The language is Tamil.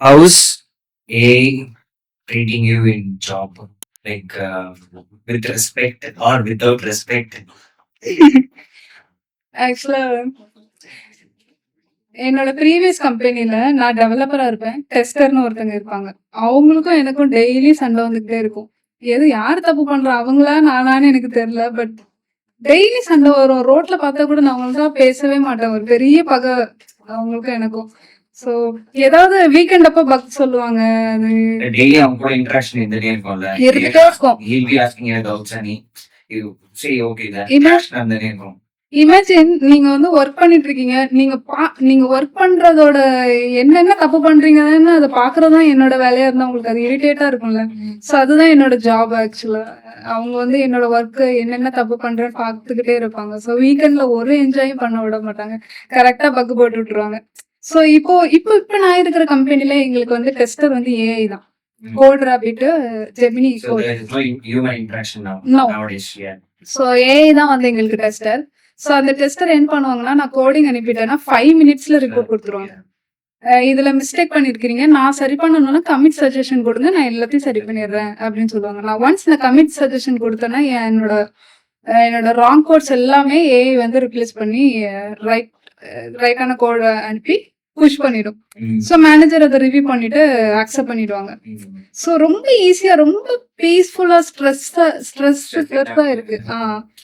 How's AI treating you in job? Like with respect or without respect? ஆக்சுவலா என்னோட ப்ரீவியஸ் கம்பெனில நான் டெவலப்பரா இருப்பேன். டெஸ்டர்ன்னு ஒருத்தங்க இருப்பாங்க. அவங்களுக்கும் எனக்கும் டெய்லி சண்டை வந்துகிட்டே இருக்கும். எது யார் தப்பு பண்றா? அவங்களா? நானான்னு எனக்கு தெரியல. பட் டெய்லி சண்டை வரும். ரோட்ல பார்த்தா கூட நான் அவங்களுக்கா பேசவே மாட்டேன். ஒரு பெரிய பகை அவங்களுக்கும் எனக்கும். ஸோ ஏதாவது வீக்கெண்ட் அப்ப பக் சொல்லுவாங்க. அது Daily அவங்க கூட interaction இருந்துட்டே இருக்கும்ல. இருந்துட்டே இருக்கும். He'll be asking you doubts and you say okay that Ima- interaction இருந்துட்டே இருக்கும். இமேஜின் நீங்க வந்து ஒர்க் பண்ணிட்டு இருக்கீங்க. நீங்க ஒர்க் பண்றதோட என்னென்ன தப்பு பண்றீங்கன்னு அத பார்க்கறது தான் என்னோட வேலையா இருந்தா உங்களுக்கு அது இரிட்டேட்டா இருக்கும்ல. ஸோ அதுதான் என்னோட ஜாப் ஆக்சுவலா. அவங்க வந்து என்னோட ஒர்க் என்னென்ன தப்பு பண்றேன்னு பார்த்துக்கிட்டே இருப்பாங்க. ஸோ வீக்கெண்ட்ல ஒரு என்ஜாயும் பண்ண விட மாட்டாங்க. கரெக்டா பக் போட்டு விட்டுருவாங்க. ஸோ இப்போ நான் இருக்கிற கம்பெனில எங்களுக்கு வந்து டெஸ்டர் வந்து ஏஐ தான். Code rabbit, Gemini So code. there is no human interaction now No. nowadays. Yeah. So AI தான் வந்து எங்களுக்கு டெஸ்டர். ஸோ அந்த டெஸ்டர் என்ன பண்ணுவாங்கன்னா, நான் கோடிங் அனுப்பிட்டேன்னா 5 மினிட்ஸ்ல ரிப்போர்ட் குடுத்துருவாங்க. இதுல மிஸ்டேக் பண்ணியிருக்கிறீங்க. நான் சரி பண்ணணும்னா கமிட் சஜஷன் குடுங்க. நான் எல்லாத்தையும் சரி பண்ணிடுறேன் அப்படின்னு சொல்லுவாங்க. நான் ஒன்ஸ் இந்த கமிட் சஜஷன் குடுத்தேன்னா, என்னோட ராங் கோட்ஸ் எல்லாமே ஏஐ வந்து ரிப்ளேஸ் பண்ணி ரைட் ரைட்டான கோட அனுப்பி புஷ் பண்ணிடும். ஸோ மேனேஜர் அதை ரிவ்யூ பண்ணிட்டு அக்செப்ட் பண்ணிடுவாங்க. ஸோ ரொம்ப ஈஸியா, ரொம்ப பீஸ்ஃபுல்லா ஸ்ட்ரெஸ்ஸா இருக்கு.